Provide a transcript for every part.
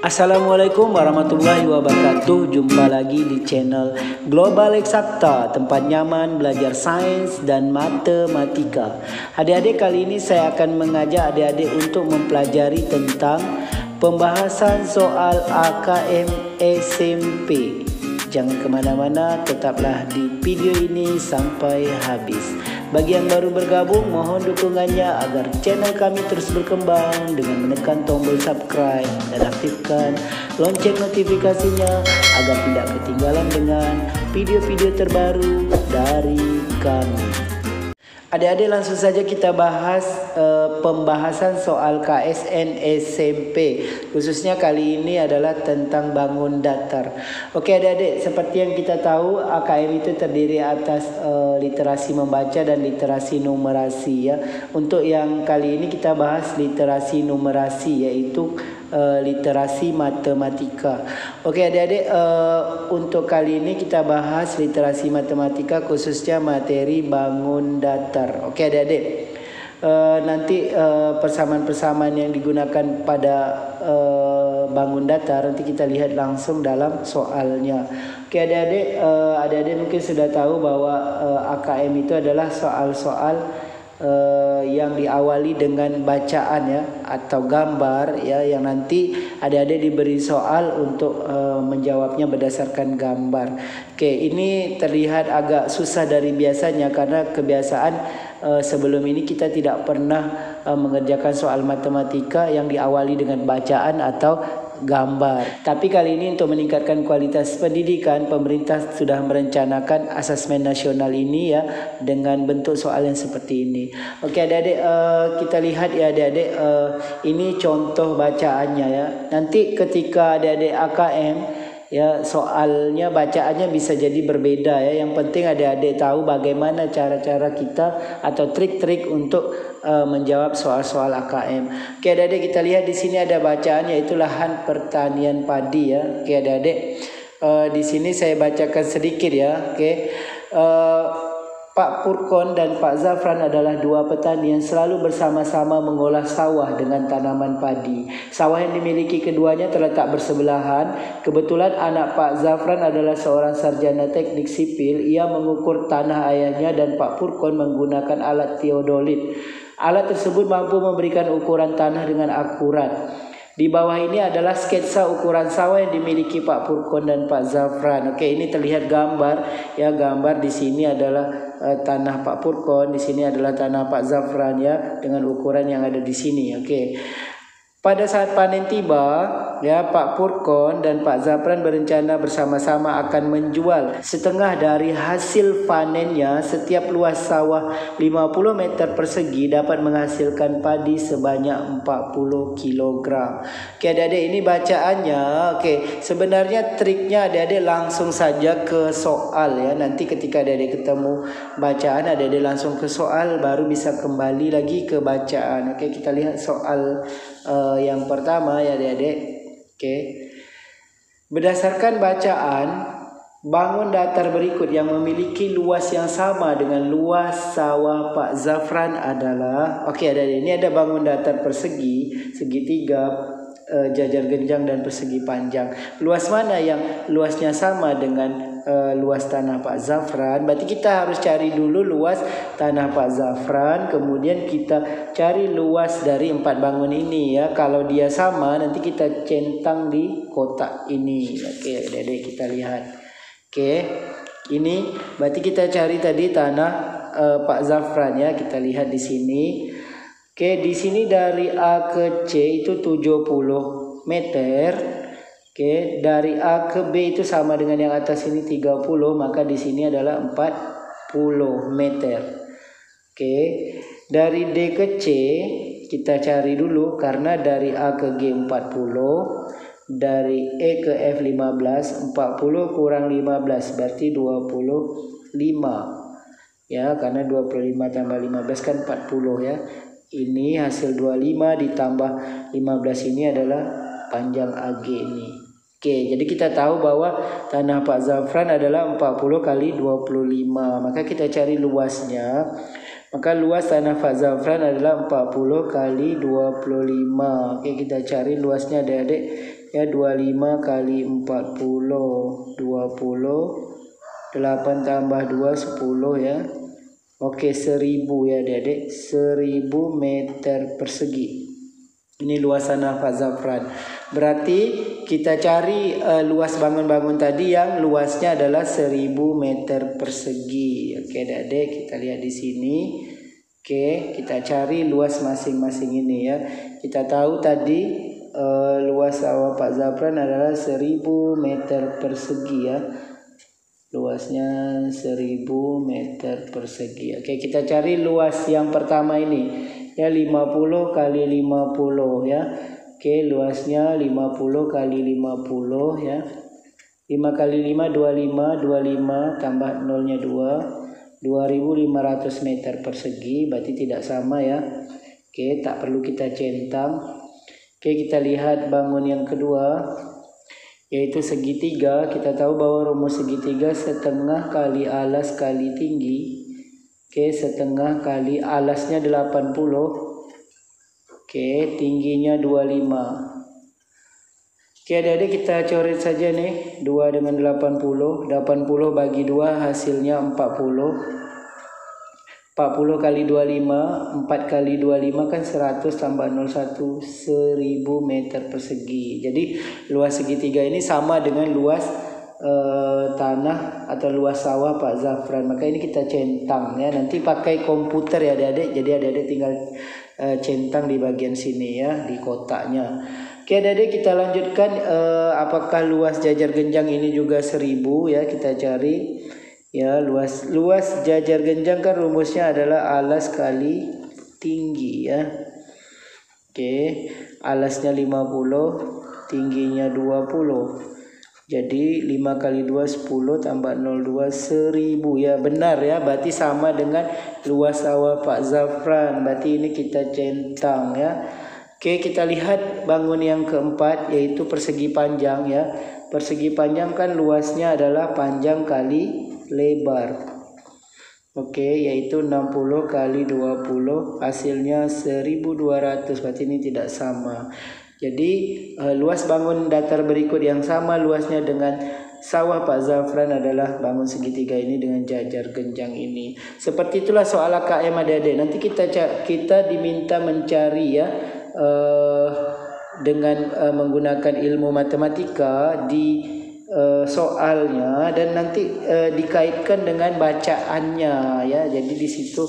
Assalamualaikum warahmatullahi wabarakatuh. Jumpa lagi di channel Global Eksakta, tempat nyaman belajar sains dan matematika. Adik-adik, kali ini saya akan mengajak adik-adik untuk mempelajari tentang pembahasan soal AKM SMP. Jangan kemana-mana, tetaplah di video ini sampai habis. Bagi yang baru bergabung, mohon dukungannya agar channel kami terus berkembang dengan menekan tombol subscribe dan aktifkan lonceng notifikasinya agar tidak ketinggalan dengan video-video terbaru dari kami. Adik-adik, langsung saja kita bahas pembahasan soal KSN SMP. Khususnya kali ini adalah tentang bangun datar. Oke adik-adik, seperti yang kita tahu, AKM itu terdiri atas literasi membaca dan literasi numerasi ya. Untuk yang kali ini kita bahas literasi numerasi, yaitu literasi matematika. Oke adik-adik, untuk kali ini kita bahas literasi matematika, khususnya materi bangun datar. Oke adik-adik, nanti persamaan-persamaan yang digunakan pada bangun datar nanti kita lihat langsung dalam soalnya. Oke adik-adik, adik-adik mungkin sudah tahu bahwa AKM itu adalah soal-soal yang diawali dengan bacaan ya atau gambar ya, yang nanti adik-adik diberi soal untuk menjawabnya berdasarkan gambar. Oke, ini terlihat agak susah dari biasanya karena kebiasaan sebelum ini kita tidak pernah mengerjakan soal matematika yang diawali dengan bacaan atau gambar. Tapi kali ini untuk meningkatkan kualitas pendidikan, pemerintah sudah merencanakan asesmen nasional ini ya dengan bentuk soal yang seperti ini. Oke adik-adik, kita lihat ya adik-adik, ini contoh bacaannya ya. Nanti ketika adik-adik AKM ya, soalnya bacaannya bisa jadi berbeda ya. Yang penting adik-adik tahu bagaimana cara-cara kita atau trik-trik untuk menjawab soal-soal AKM. Oke adik-adik, kita lihat di sini ada bacaan, yaitu lahan pertanian padi ya. Oke adik-adik, di sini saya bacakan sedikit ya. Oke, Pak Purkon dan Pak Zafran adalah dua petani yang selalu bersama-sama mengolah sawah dengan tanaman padi. Sawah yang dimiliki keduanya terletak bersebelahan. Kebetulan anak Pak Zafran adalah seorang sarjana teknik sipil. Ia mengukur tanah ayahnya dan Pak Purkon menggunakan alat teodolit. Alat tersebut mampu memberikan ukuran tanah dengan akurat. Di bawah ini adalah sketsa ukuran sawah yang dimiliki Pak Purkon dan Pak Zafran. Oke, ini terlihat gambar ya, gambar di sini adalah tanah Pak Purkon, di sini adalah tanah Pak Zafran ya, dengan ukuran yang ada di sini. Oke. Pada saat panen tiba, ya Pak Purkon dan Pak Zafran berencana bersama-sama akan menjual setengah dari hasil panennya. Setiap luas sawah 50 meter persegi dapat menghasilkan padi sebanyak 40 kg. Oke adik-adik, ini bacaannya. Oke, sebenarnya triknya adik-adik langsung saja ke soal ya. Nanti ketika adik-adik ketemu bacaan, adik-adik langsung ke soal, baru bisa kembali lagi ke bacaan. Oke, kita lihat soal yang pertama ya adik-adik. Oke. Berdasarkan bacaan, bangun datar berikut yang memiliki luas yang sama dengan luas sawah Pak Zafran adalah. Oke adik-adik, ini ada bangun datar persegi, segitiga, jajar genjang dan persegi panjang. Luas mana yang luasnya sama dengan luas tanah Pak Zafran? Berarti kita harus cari dulu luas tanah Pak Zafran, kemudian kita cari luas dari 4 bangun ini ya. Kalau dia sama, nanti kita centang di kotak ini. Oke adik-adik, kita lihat. Oke, ini berarti kita cari tadi tanah Pak Zafran ya. Kita lihat di sini. Oke, di sini dari A ke C itu 70 meter. Oke, dari A ke B itu sama dengan yang atas ini 30, maka di sini adalah 40 meter. Oke, dari D ke C kita cari dulu, karena dari A ke G 40, dari E ke F 15, 40 kurang 15 berarti 25. Ya, karena 25 tambah 15 kan 40 ya. Ini hasil 25 ditambah 15 ini adalah panjang AG ini. Oke, jadi kita tahu bahwa tanah Pak Zafran adalah 40 kali 25. Maka kita cari luasnya. Maka luas tanah Pak Zafran adalah 40 kali 25. Oke, kita cari luasnya adik-adik. Ya, 25 kali 40, 20. 8 tambah 2, 10 ya. Oke, 1000 ya adik-adik. 1000 meter persegi. Ini luas tanah Pak Zafran. Berarti kita cari luas bangun-bangun tadi yang luasnya adalah 1000 meter persegi. Oke adik-adik, kita lihat di sini. Oke, kita cari luas masing-masing ini ya. Kita tahu tadi luas sawah Pak Zafran adalah 1000 meter persegi ya. Luasnya 1000 meter persegi. Oke, kita cari luas yang pertama ini. Ya, 50 kali 50 ya. Oke, luasnya 50 kali 50 ya. 5 kali 5 25, 25 tambah nolnya 2, 2500 meter persegi, berarti tidak sama ya. Oke, tak perlu kita centang. Oke, kita lihat bangun yang kedua, yaitu segitiga. Kita tahu bahwa rumus segitiga setengah kali alas kali tinggi. Oke, setengah kali alasnya 80. Oke, tingginya 25. Oke adik-adik, kita coret saja nih. 2 dengan 80. 80 bagi 2 hasilnya 40. 40 kali 25, 4 kali 25 kan 100 tambah 01, 1000 meter persegi. Jadi luas segitiga ini sama dengan luas tanah atau luas sawah Pak Zafran. Maka ini kita centang ya. Nanti pakai komputer ya adik-adik. Jadi adik-adik tinggal centang di bagian sini ya, di kotaknya. Oke adik-adik, kita lanjutkan. Apakah luas jajar genjang ini juga 1000 ya? Kita cari ya. Luas jajar genjang kan rumusnya adalah alas kali tinggi ya. Oke, alasnya 50, tingginya 20. Jadi 5 kali 2 10 tambah 02 1000 ya, benar ya. Berarti sama dengan luas sawah Pak Zafran. Berarti ini kita centang ya. Oke, kita lihat bangun yang keempat, yaitu persegi panjang ya. Persegi panjang kan luasnya adalah panjang kali lebar. Oke, yaitu 60 kali 20, hasilnya 1200. Berarti ini tidak sama. Jadi luas bangun datar berikut yang sama luasnya dengan sawah Pak Zafran adalah bangun segitiga ini dengan jajar genjang ini. Seperti itulah soal AKM adik-adik. Nanti kita diminta mencari ya dengan menggunakan ilmu matematika di soalnya, dan nanti dikaitkan dengan bacaannya ya. Jadi di situ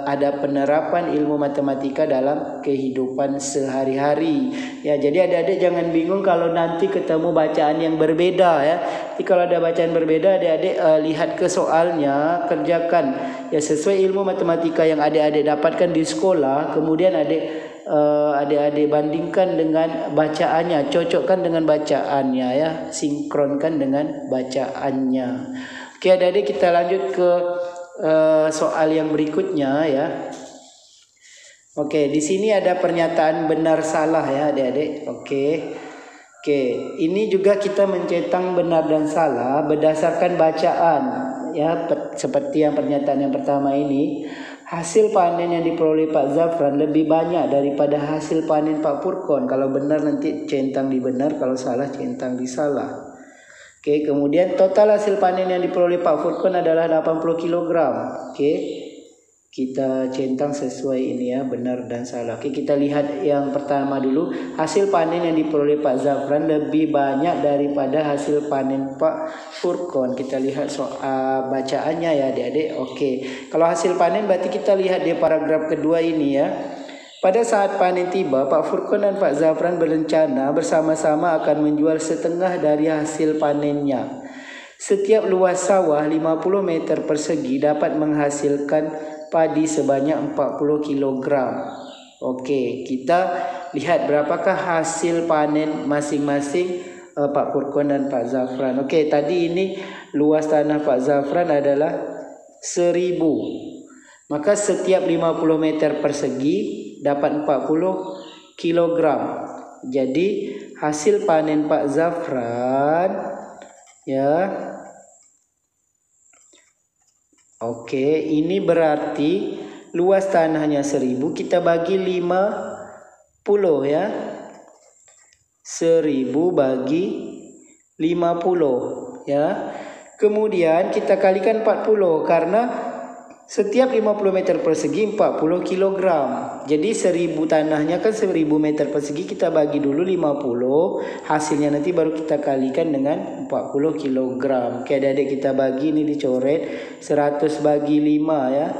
ada penerapan ilmu matematika dalam kehidupan sehari-hari ya. Jadi adik-adik jangan bingung kalau nanti ketemu bacaan yang berbeda ya. Jadi kalau ada bacaan berbeda, adik-adik lihat ke soalnya, kerjakan ya sesuai ilmu matematika yang adik-adik dapatkan di sekolah. Kemudian adik-adik bandingkan dengan bacaannya, cocokkan dengan bacaannya ya, sinkronkan dengan bacaannya. Oke adik-adik, kita lanjut ke soal yang berikutnya ya. Oke, di sini ada pernyataan benar salah ya adik-adik. Oke, ini juga kita mencetang benar dan salah berdasarkan bacaan ya, seperti yang pernyataan yang pertama ini. Hasil panen yang diperoleh Pak Zafran lebih banyak daripada hasil panen Pak Furkon. Kalau benar nanti centang di benar, kalau salah centang di salah. Oke, kemudian total hasil panen yang diperoleh Pak Furkon adalah 80 kg. Oke, kita centang sesuai ini ya, benar dan salah. Oke, kita lihat yang pertama dulu. Hasil panen yang diperoleh Pak Zafran lebih banyak daripada hasil panen Pak Furkon. Kita lihat soal bacaannya ya adik-adik. Oke, kalau hasil panen berarti kita lihat di paragraf kedua ini ya. Pada saat panen tiba, Pak Furkon dan Pak Zafran berencana bersama-sama akan menjual setengah dari hasil panennya. Setiap luas sawah 50 meter persegi dapat menghasilkan padi sebanyak 40 kg. Oke, kita lihat berapakah hasil panen masing-masing Pak Furkon dan Pak Zafran. Oke, tadi ini luas tanah Pak Zafran adalah 1000. Maka setiap 50 meter persegi dapat 40 kg. Jadi hasil panen Pak Zafran ya. Oke, ini berarti luas tanahnya 1000, kita bagi 50 ya. 1000 bagi 50 ya. Kemudian kita kalikan 40 karena setiap 50 meter persegi 40 kg. Jadi 1000 tanahnya kan 1000 meter persegi, kita bagi dulu 50, hasilnya nanti baru kita kalikan dengan 40 kg. Oke adik-adik, kita bagi, ini dicoret 100 bagi 5 ya,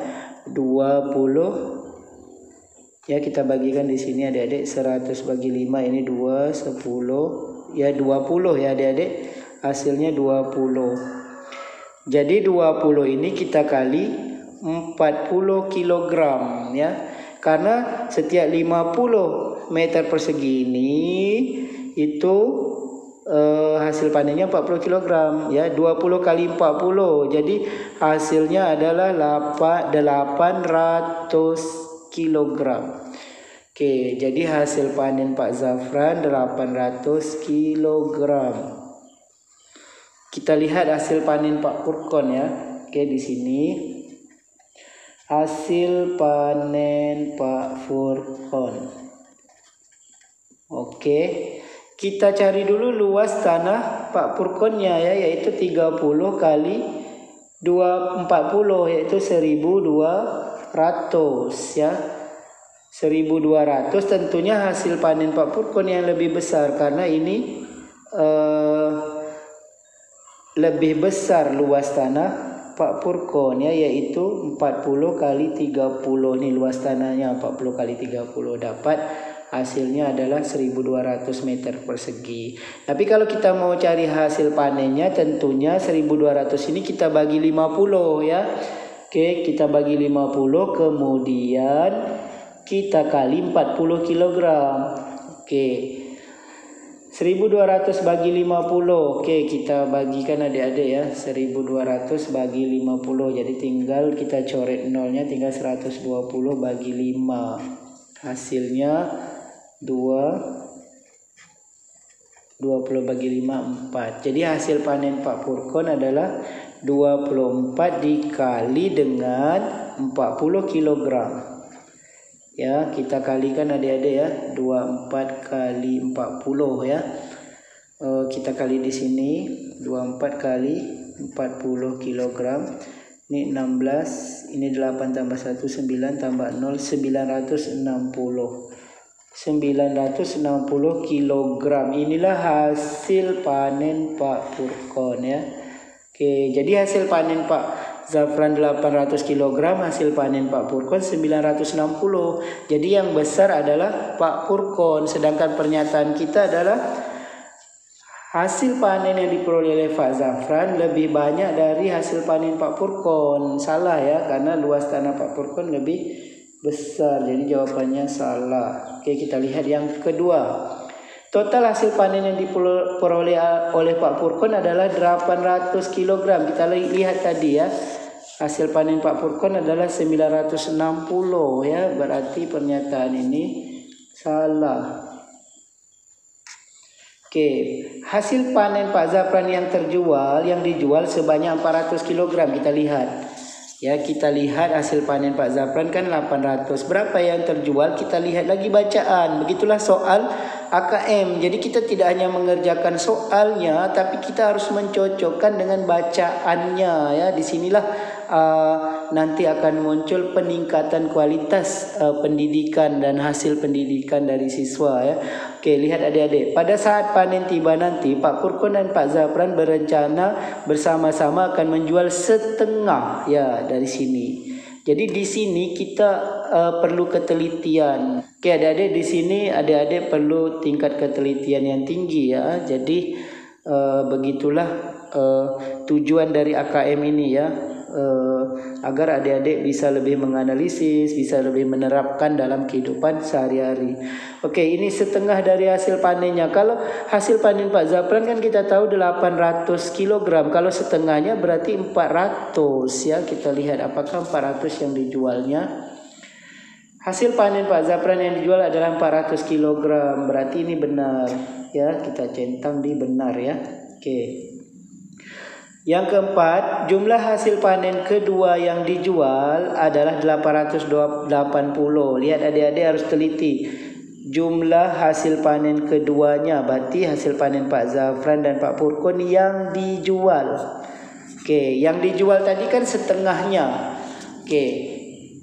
20 ya, kita bagikan di sini adik-adik. 100 bagi 5 ini 2, 10 ya, 20 ya adik-adik, hasilnya 20. Jadi 20 ini kita kali 40 kg ya. Karena setiap 50 meter persegi ini itu hasil panennya 40 kg ya. 20 kali 40, jadi hasilnya adalah 800 kg. Oke, jadi hasil panen Pak Zafran 800 kg. Kita lihat hasil panen Pak Furqon ya. Oke, di sini hasil panen Pak Furqon. Oke, kita cari dulu luas tanah Pak Furqonnya ya, yaitu 30 kali 240, yaitu 1200 ya. 1200, tentunya hasil panen Pak Furqon yang lebih besar karena ini lebih besar luas tanah Pak Furqon ya, yaitu 40 kali 30. Ini luas tanahnya 40 kali 30, dapat hasilnya adalah 1200 meter persegi. Tapi kalau kita mau cari hasil panennya, tentunya 1200 ini kita bagi 50 ya. Oke, kita bagi 50, kemudian kita kali 40 kg. Oke, 1200 bagi 50. Oke, kita bagikan adik-adik ya. 1200 bagi 50. Jadi tinggal kita coret nolnya, tinggal 120 bagi 5. Hasilnya 20 bagi 5, 4. Jadi hasil panen Pak Furqon adalah 24 dikali dengan 40 kg. Ya, kita kalikan adik-adik ya, 24 kali 40 ya. Kita kali di sini 24 kali 40 kg. Ini 16, ini 8 tambah 1 9 tambah 0 960. 960 kg. Inilah hasil panen Pak Furqon ya. Oke, jadi hasil panen Pak Zafran 800 kg, hasil panen Pak Furqon 960. Jadi yang besar adalah Pak Furqon, sedangkan pernyataan kita adalah hasil panen yang diperoleh oleh Pak Zafran lebih banyak dari hasil panen Pak Furqon. Salah ya, karena luas tanah Pak Furqon lebih besar. Jadi jawabannya salah. Oke, kita lihat yang kedua. Total hasil panen yang diperoleh oleh Pak Furqon adalah 800 kg. Kita lihat tadi ya. Hasil panen Pak Furqon adalah 960 ya. Berarti pernyataan ini salah. Oke, hasil panen Pak Zafran yang dijual sebanyak 400 kg. Kita lihat. Ya, kita lihat hasil panen Pak Zafran kan 800. Berapa yang terjual? Kita lihat lagi bacaan. Begitulah soal AKM. Jadi kita tidak hanya mengerjakan soalnya, tapi kita harus mencocokkan dengan bacaannya ya. Disinilah nanti akan muncul peningkatan kualitas pendidikan dan hasil pendidikan dari siswa ya. Oke, lihat adik-adik. Pada saat panen tiba nanti, Pak Furqon dan Pak Zafran berencana bersama-sama akan menjual setengah ya dari sini. Jadi di sini kita perlu ketelitian. Oke, adik-adik, di sini adik-adik perlu tingkat ketelitian yang tinggi ya. Jadi begitulah tujuan dari AKM ini ya. Agar adik-adik bisa lebih menganalisis, bisa lebih menerapkan dalam kehidupan sehari-hari. Oke, ini setengah dari hasil panennya. Kalau hasil panen Pak Zafran kan kita tahu 800 kg. Kalau setengahnya berarti 400 ya. Kita lihat apakah 400 yang dijualnya. Hasil panen Pak Zafran yang dijual adalah 400 kg. Berarti ini benar ya. Kita centang di benar ya. Oke. Yang keempat, jumlah hasil panen kedua yang dijual adalah 880. Lihat adik-adik harus teliti. Jumlah hasil panen keduanya, berarti hasil panen Pak Zafran dan Pak Purkon yang dijual. Oke, yang dijual tadi kan setengahnya. Oke,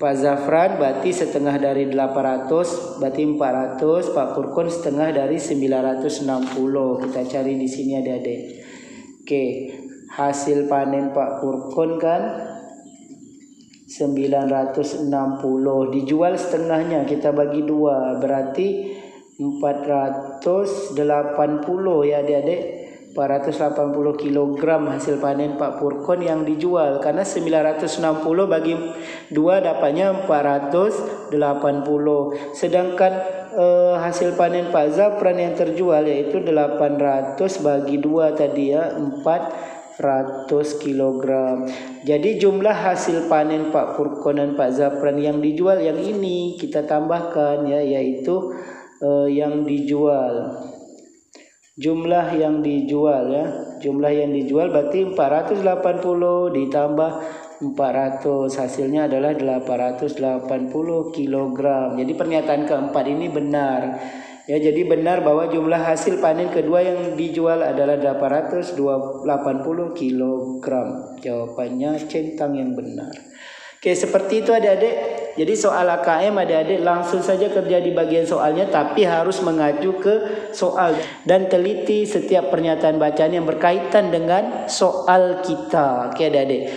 Pak Zafran berarti setengah dari 800, berarti 400. Pak Purkon setengah dari 960. Kita cari di sini adik-adik. Oke, hasil panen Pak Purkon kan 960, dijual setengahnya, kita bagi 2, berarti 480 ya adik-adik. 480 kg hasil panen Pak Purkon yang dijual, karena 960 bagi 2 dapatnya 480. Sedangkan hasil panen Pak Zafran yang terjual yaitu 800 bagi 2 tadi ya, 400 kg. Jadi jumlah hasil panen Pak Purkon dan Pak Zafran yang dijual yang ini kita tambahkan ya, yaitu yang dijual. Jumlah yang dijual ya. Jumlah yang dijual berarti 480 ditambah 400, hasilnya adalah 880 kg. Jadi pernyataan keempat ini benar. Ya, jadi benar bahwa jumlah hasil panen kedua yang dijual adalah 880 kg. Jawabannya centang yang benar. Oke, seperti itu adik-adik. Jadi soal AKM adik-adik langsung saja kerja di bagian soalnya, tapi harus mengacu ke soal dan teliti setiap pernyataan bacaan yang berkaitan dengan soal kita. Oke adik-adik.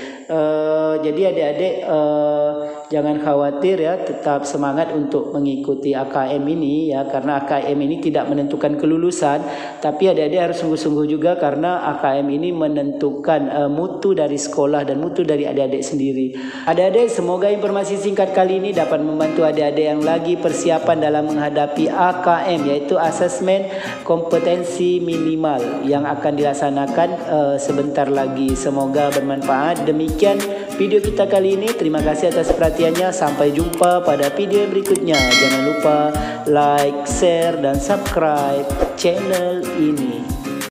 Jadi adik-adik jangan khawatir ya, tetap semangat untuk mengikuti AKM ini ya, karena AKM ini tidak menentukan kelulusan, tapi adik-adik harus sungguh-sungguh juga karena AKM ini menentukan mutu dari sekolah dan mutu dari adik-adik sendiri. Adik-adik, semoga informasi singkat kali ini dapat membantu adik-adik yang lagi persiapan dalam menghadapi AKM, yaitu asesmen kompetensi minimal yang akan dilaksanakan sebentar lagi. Semoga bermanfaat. Demikian video kita kali ini. Terima kasih atas perhatiannya. Sampai jumpa pada video berikutnya. Jangan lupa like, share, dan subscribe channel ini.